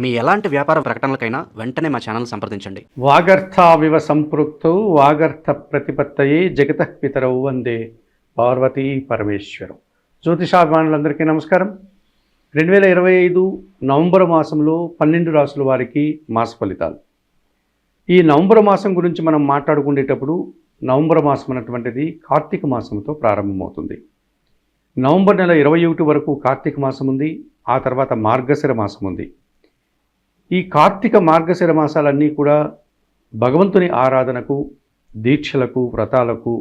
మీ ఎలాంటి వ్యాపార ప్రకటనలకైనా వెంటనే మా ఛానల్ సంప్రదించండి. వాగర్థావివ సంపృక్తౌ వాగర్థ ప్రతిపత్తయే జగతః పితరౌ వందే పార్వతీ పరమేశ్వరం. జ్యోతిషాభిమానులందరికీ నమస్కారం. 2025 నవంబర్ మాసంలో 12 రాసుల వారికి మాస ఫలితాలు. ఈ నవంబర్ మాసం గురించి మనం మాట్లాడుకునేటప్పుడు నవంబర్ మాసం అన్నటువంటిది కార్తీక మాసంతో ప్రారంభమవుతుంది. నవంబర్ నెల 21 వరకు కార్తీక మాసం ఉంది. ఆ తర్వాత మార్గశిర మాసం ఉంది. ఈ కార్తీక మార్గశిర మాసాలన్నీ కూడా భగవంతుని ఆరాధనకు, దీక్షలకు, వ్రతాలకు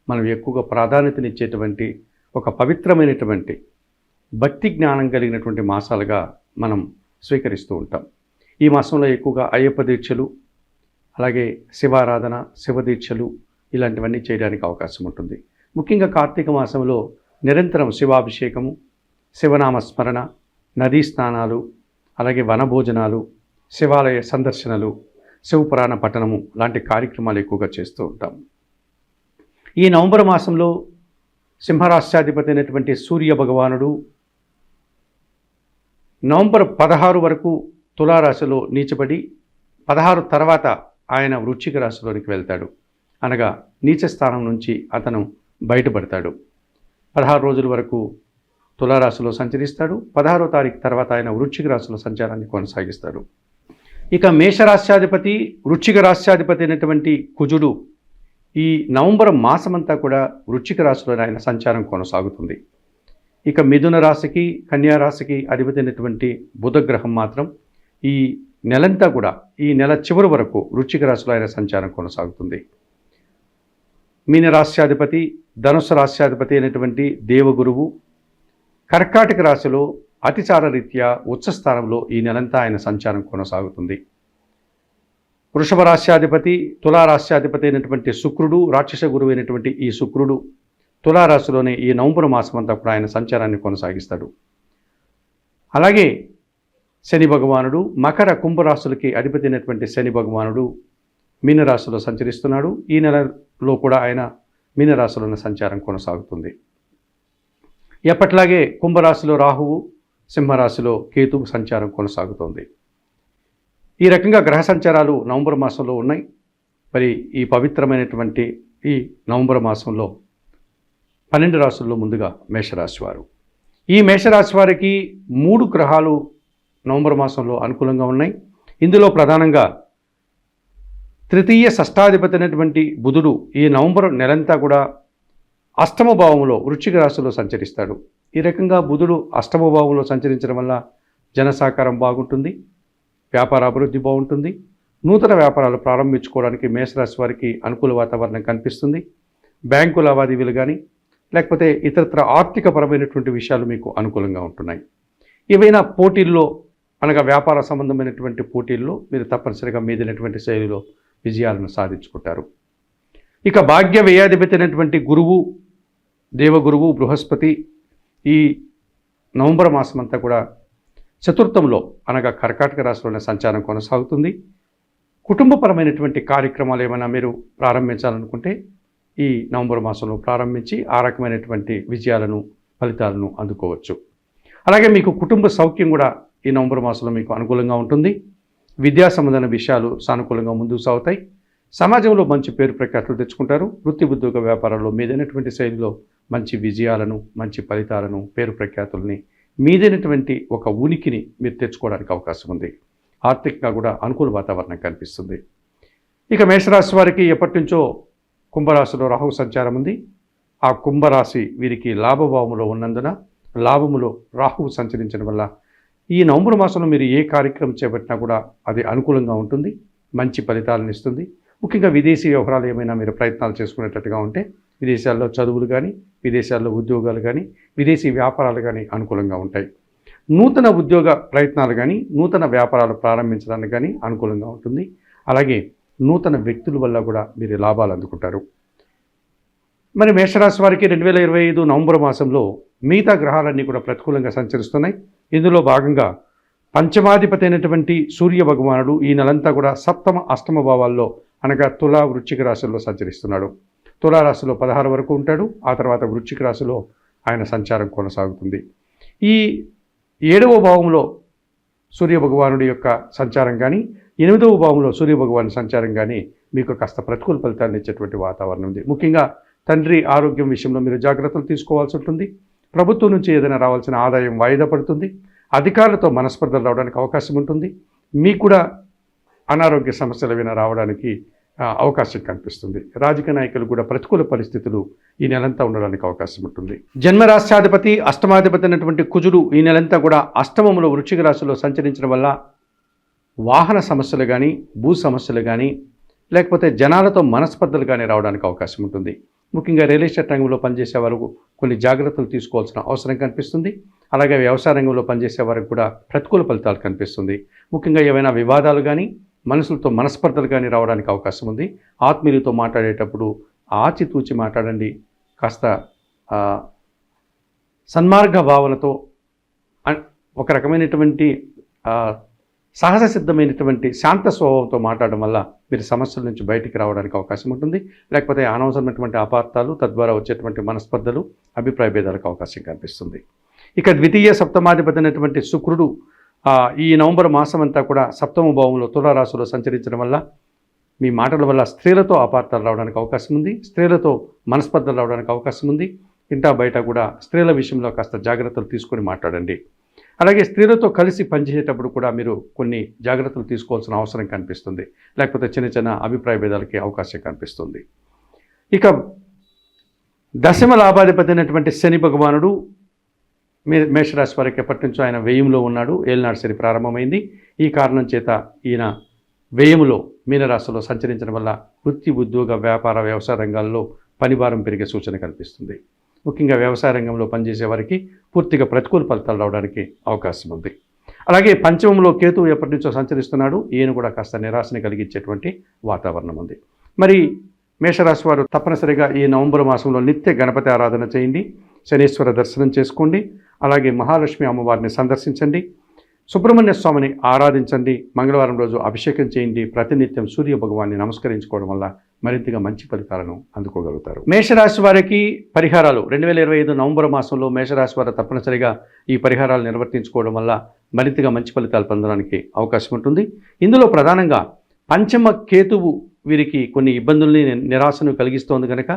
మనం ఎక్కువగా ప్రాధాన్యతనిచ్చేటువంటి ఒక పవిత్రమైనటువంటి భక్తి జ్ఞానం కలిగినటువంటి మాసాలుగా మనం స్వీకరిస్తూ ఉంటాం. ఈ మాసంలో ఎక్కువగా అయ్యప్ప దీక్షలు, అలాగే శివారాధన, శివదీక్షలు ఇలాంటివన్నీ చేయడానికి అవకాశం ఉంటుంది. ముఖ్యంగా కార్తీక మాసంలో నిరంతరం శివాభిషేకము, శివనామ స్మరణ, నదీ స్నానాలు, అలాగే వనభోజనాలు, శివాలయ సందర్శనలు, శివపురాణ పఠనము లాంటి కార్యక్రమాలు ఎక్కువగా చేస్తూ ఉంటాం. ఈ నవంబర్ మాసంలో సింహరాశ్యాధిపతి అయినటువంటి సూర్య భగవానుడు నవంబర్ 16 వరకు తులారాశిలో నీచబడి 16 తర్వాత ఆయన వృశ్చిక రాశిలోనికి వెళ్తాడు. అనగా నీచ స్థానం నుంచి అతను బయటపడతాడు. 16 రోజుల వరకు తులారాశిలో సంచరిస్తాడు. 16వ తారీఖు తర్వాత ఆయన వృశ్చిక రాశిలో సంచారాన్ని కొనసాగిస్తాడు. ఇక మేషరాశ్యాధిపతి, వృశ్చిక రాశ్యాధిపతి అయినటువంటి కుజుడు ఈ నవంబర్ మాసమంతా కూడా వృశ్చిక రాశిలో ఆయన సంచారం కొనసాగుతుంది. ఇక మిథున రాశికి, కన్యా రాశికి అధిపతి అయినటువంటి బుధగ్రహం మాత్రం ఈ నెలంతా కూడా ఈ నెల చివరి వరకు వృశ్చిక రాశిలో ఆయన సంచారం కొనసాగుతుంది. మీనరాశ్యాధిపతి, ధనుస్సు రాశ్యాధిపతి అయినటువంటి దేవగురువు కర్కాటక రాశిలో అతిచార రీత్యా ఉచ్చస్థానంలో ఈ నెలంతా ఆయన సంచారం కొనసాగుతుంది. వృషభ రాశ్యాధిపతి, తులారాశ్యాధిపతి అయినటువంటి శుక్రుడు, రాక్షస గురువు అయినటువంటి ఈ శుక్రుడు తులారాశిలోనే ఈ నవంబర్ మాసం అంతా కూడా ఆయన సంచారాన్ని కొనసాగిస్తాడు. అలాగే శని భగవానుడు మకర కుంభరాశులకి అధిపతి అయినటువంటి శని భగవానుడు మీనరాశిలో సంచరిస్తున్నాడు. ఈ నెలలో కూడా ఆయన మీనరాశిలోనే సంచారం కొనసాగుతుంది. ఎప్పట్లాగే కుంభరాశిలో రాహువు, సింహరాశిలో కేతువు సంచారం కొనసాగుతోంది. ఈ రకంగా గ్రహ సంచారాలు నవంబర్ మాసంలో ఉన్నాయి. మరి ఈ పవిత్రమైనటువంటి ఈ నవంబర్ మాసంలో 12 రాశుల్లో ముందుగా మేషరాశి వారు. ఈ మేషరాశి వారికి 3 గ్రహాలు నవంబర్ మాసంలో అనుకూలంగా ఉన్నాయి. ఇందులో ప్రధానంగా తృతీయ షష్టాధిపతి అయినటువంటి బుధుడు ఈ నవంబర్ నెలంతా కూడా అష్టమ భావంలో వృశ్చిక రాశిలో సంచరిస్తాడు. ఈ రకంగా బుధుడు అష్టమ భావంలో సంచరించడం వల్ల జనసాకారం బాగుంటుంది, వ్యాపార అభివృద్ధి బాగుంటుంది, నూతన వ్యాపారాలు ప్రారంభించుకోవడానికి మేషరాశి వారికి అనుకూల వాతావరణం కనిపిస్తుంది. బ్యాంకు లావాదేవీలు కానీ లేకపోతే ఇతరత్ర ఆర్థికపరమైనటువంటి విషయాలు మీకు అనుకూలంగా ఉంటున్నాయి. ఏవైనా పోటీల్లో అనగా వ్యాపార సంబంధమైనటువంటి పోటీల్లో మీరు తప్పనిసరిగా మీదైనటువంటి శైలిలో విజయాలను సాధించుకుంటారు. ఇక భాగ్య వ్యయాధిపతి అయినటువంటి గురువు, దేవగురువు బృహస్పతి ఈ నవంబర్ మాసం అంతా కూడా చతుర్థంలో అనగా కర్కాటక రాశిలోనే సంచారం కొనసాగుతుంది. కుటుంబపరమైనటువంటి కార్యక్రమాలు ఏమైనా మీరు ప్రారంభించాలనుకుంటే ఈ నవంబర్ మాసంలో ప్రారంభించి ఆ రకమైనటువంటి విజయాలను, ఫలితాలను అందుకోవచ్చు. అలాగే మీకు కుటుంబ సౌఖ్యం కూడా ఈ నవంబర్ మాసంలో మీకు అనుకూలంగా ఉంటుంది. విద్యా సంబంధమైన విషయాలు సానుకూలంగా ముందుకు సాగుతాయి. సమాజంలో మంచి పేరు ప్రఖ్యాతులు తెచ్చుకుంటారు. వృత్తి, ఉద్యోగ వ్యాపారాల్లో మీదైనటువంటి శైలిలో మంచి విజయాలను, మంచి ఫలితాలను, పేరు ప్రఖ్యాతుల్ని, మీదైనటువంటి ఒక ఉనికిని మీరు తెచ్చుకోవడానికి అవకాశం ఉంది. ఆర్థికంగా కూడా అనుకూల వాతావరణం కనిపిస్తుంది. ఇక మేషరాశి వారికి ఎప్పటి నుంచో కుంభరాశిలో రాహు సంచారం ఉంది. ఆ కుంభరాశి వీరికి లాభభావములో ఉన్నందున లాభములో రాహువు సంచరించడం వల్ల ఈ నవంబర్ మాసంలో మీరు ఏ కార్యక్రమం చేపట్టినా కూడా అది అనుకూలంగా ఉంటుంది, మంచి ఫలితాలను ఇస్తుంది. ముఖ్యంగా విదేశీ వ్యవహారాలు ఏమైనా మీరు ప్రయత్నాలు చేసుకునేటట్టుగా ఉంటే విదేశాల్లో చదువులు కానీ, విదేశాల్లో ఉద్యోగాలు కానీ, విదేశీ వ్యాపారాలు కానీ అనుకూలంగా ఉంటాయి. నూతన ఉద్యోగ ప్రయత్నాలు కానీ, నూతన వ్యాపారాలు ప్రారంభించడానికి కానీ అనుకూలంగా ఉంటుంది. అలాగే నూతన వ్యక్తుల వల్ల కూడా మీరు లాభాలు అందుకుంటారు. మరి మేషరాశి వారికి 2025 నవంబర్ మాసంలో మిగతా గ్రహాలన్నీ కూడా ప్రతికూలంగా సంచరిస్తున్నాయి. ఇందులో భాగంగా పంచమాధిపతి అయినటువంటి సూర్య భగవానుడు ఈ నెలంతా కూడా సప్తమ, అష్టమ భావాల్లో అనగా తులా, వృశ్చిక రాశుల్లో సంచరిస్తున్నాడు. తులారాశిలో 16 వరకు ఉంటాడు. ఆ తర్వాత వృశ్చిక రాశిలో ఆయన సంచారం కొనసాగుతుంది. ఈ 7వ భావంలో సూర్య భగవానుడి యొక్క సంచారం కానీ 8వ భావంలో సూర్య భగవాను సంచారం కానీ మీకు కాస్త ప్రతికూల ఫలితాలను ఇచ్చేటువంటి వాతావరణం ఉంది. ముఖ్యంగా తండ్రి ఆరోగ్యం విషయంలో మీరు జాగ్రత్తలు తీసుకోవాల్సి ఉంటుంది. ప్రభుత్వం నుంచి ఏదైనా రావాల్సిన ఆదాయం వాయిదా పడుతుంది. అధికారులతో మనస్పర్ధలు రావడానికి అవకాశం ఉంటుంది. మీకు కూడా అనారోగ్య సమస్యలు ఏమైనా రావడానికి అవకాశం కనిపిస్తుంది. రాజకీయ నాయకులు కూడా ప్రతికూల పరిస్థితులు ఈ నెలంతా ఉండడానికి అవకాశం ఉంటుంది. జన్మరాశ్యాధిపతి అష్టమాధిపతి అయినటువంటి కుజుడు ఈ నెలంతా కూడా అష్టమంలో వృశ్చిక రాశిలో సంచరించడం వల్ల వాహన సమస్యలు కానీ భూ సమస్యలు కానీ లేకపోతే జనాలతో మనస్పర్ధలు కానీ రావడానికి అవకాశం ఉంటుంది. ముఖ్యంగా రియల్ ఎస్టేట్ రంగంలో పనిచేసే వారికి కొన్ని జాగ్రత్తలు తీసుకోవాల్సిన అవసరం కనిపిస్తుంది. అలాగే వ్యవసాయ రంగంలో పనిచేసే వారికి కూడా ప్రతికూల ఫలితాలు కనిపిస్తుంది. ముఖ్యంగా ఏవైనా వివాదాలు కానీ మనుషులతో మనస్పర్ధలు కానీ రావడానికి అవకాశం ఉంది. ఆత్మీయులతో మాట్లాడేటప్పుడు ఆచితూచి మాట్లాడండి. కాస్త సన్మార్గ భావనతో ఒక రకమైనటువంటి సహజ సిద్ధమైనటువంటి శాంత స్వభావంతో మాట్లాడడం వల్ల మీరు సమస్యల నుంచి బయటికి రావడానికి అవకాశం ఉంటుంది. లేకపోతే అనవసరమైనటువంటి అపార్థాలు తద్వారా వచ్చేటువంటి మనస్పర్ధలు అభిప్రాయ భేదాలకు అవకాశం కనిపిస్తుంది. ఇక ద్వితీయ సప్తమాధిపతి అయినటువంటి శుక్రుడు ఈ నవంబర్ మాసం అంతా కూడా సప్తమ భావంలో తులారాశిలో సంచరించడం వల్ల మీ మాటల వల్ల స్త్రీలతో అపార్థాలు రావడానికి అవకాశం ఉంది. స్త్రీలతో మనస్పర్ధలు రావడానికి అవకాశం ఉంది. ఇంటా బయట కూడా స్త్రీల విషయంలో కాస్త జాగ్రత్తలు తీసుకొని మాట్లాడండి. అలాగే స్త్రీలతో కలిసి పనిచేసేటప్పుడు కూడా మీరు కొన్ని జాగ్రత్తలు తీసుకోవాల్సిన అవసరం కనిపిస్తుంది. లేకపోతే చిన్న చిన్న అభిప్రాయ భేదాలకి అవకాశం కనిపిస్తుంది. ఇక దశమ లాభాధిపతి అయినటువంటి శని భగవానుడు మేషరాశి వారికి ఎప్పటి నుంచో ఆయన వ్యయంలో ఉన్నాడు. ఏలినాడు శని ప్రారంభమైంది. ఈ కారణం చేత ఈయన వ్యయములో మీనరాశిలో సంచరించడం వల్ల వృత్తి ఉద్యోగ వ్యాపార వ్యవసాయ రంగాల్లో పనిభారం పెరిగే సూచన కనిపిస్తుంది. ముఖ్యంగా వ్యవసాయ రంగంలో పనిచేసే వారికి పూర్తిగా ప్రతికూల ఫలితాలు రావడానికి అవకాశం ఉంది. అలాగే పంచమంలో కేతువు ఎప్పటి నుంచో సంచరిస్తున్నాడు. ఈయన కూడా కాస్త నిరాశని కలిగించేటువంటి వాతావరణం ఉంది. మరి మేషరాశి వారు తప్పనిసరిగా ఈ నవంబర్ మాసంలో నిత్య గణపతి ఆరాధన చేయండి. శనీశ్వర దర్శనం చేసుకోండి. అలాగే మహాలక్ష్మి అమ్మవారిని సందర్శించండి. సుబ్రహ్మణ్య స్వామిని ఆరాధించండి. మంగళవారం రోజు అభిషేకం చేయండి. ప్రతినిత్యం సూర్య భగవాన్ని నమస్కరించుకోవడం వల్ల మరింతగా మంచి ఫలితాలను అందుకోగలుగుతారు. మేషరాశి వారికి పరిహారాలు 2025 నవంబర్ మాసంలో మేషరాశి వారు తప్పనిసరిగా ఈ పరిహారాలు నిర్వర్తించుకోవడం వల్ల మరింతగా మంచి ఫలితాలు పొందడానికి అవకాశం ఉంటుంది. ఇందులో ప్రధానంగా పంచమ కేతువు వీరికి కొన్ని ఇబ్బందుల్ని నిరాశను కలిగిస్తోంది కనుక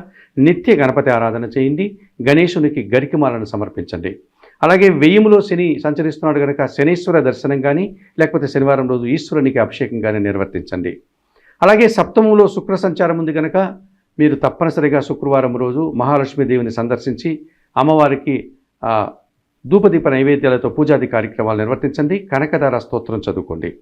నిత్య గణపతి ఆరాధన చేయండి. గణేశునికి గరికమాలను సమర్పించండి. అలాగే వ్యయములో శని సంచరిస్తున్నాడు కనుక శనీశ్వర దర్శనం కానీ లేకపోతే శనివారం రోజు ఈశ్వరునికి అభిషేకం కానీ నిర్వర్తించండి. అలాగే సప్తమంలో శుక్ర సంచారం ఉంది కనుక మీరు తప్పనిసరిగా శుక్రవారం రోజు మహాలక్ష్మీదేవిని సందర్శించి అమ్మవారికి ధూపదీప నైవేద్యాలతో పూజాది కార్యక్రమాలు నిర్వర్తించండి. కనకదార స్తోత్రం చదువుకోండి.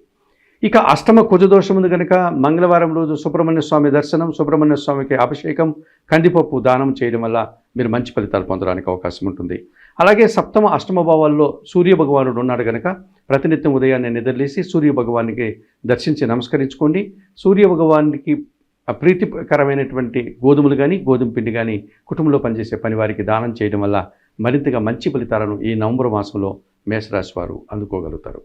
ఇక అష్టమ కుజదోషం ఉంది కనుక మంగళవారం రోజు సుబ్రహ్మణ్య స్వామి దర్శనం, సుబ్రహ్మణ్య స్వామికి అభిషేకం, కందిపప్పు దానం చేయడం వల్ల మీరు మంచి ఫలితాలు పొందడానికి అవకాశం ఉంటుంది. అలాగే సప్తమ అష్టమ భావాల్లో సూర్య భగవానుడు ఉన్నాడు కనుక ప్రతినిత్యం ఉదయాన్నే నిద్రలేసి సూర్య భగవానికి దర్శించి నమస్కరించుకోండి. సూర్య భగవానికి ప్రీతికరమైనటువంటి గోధుమలు కానీ గోధుమ పిండి కానీ కుటుంబంలో పనిచేసే పని వారికి దానం చేయడం వల్ల మరింతగా మంచి ఫలితాలను ఈ నవంబర్ మాసంలో మేషరాశి వారు అందుకోగలుగుతారు.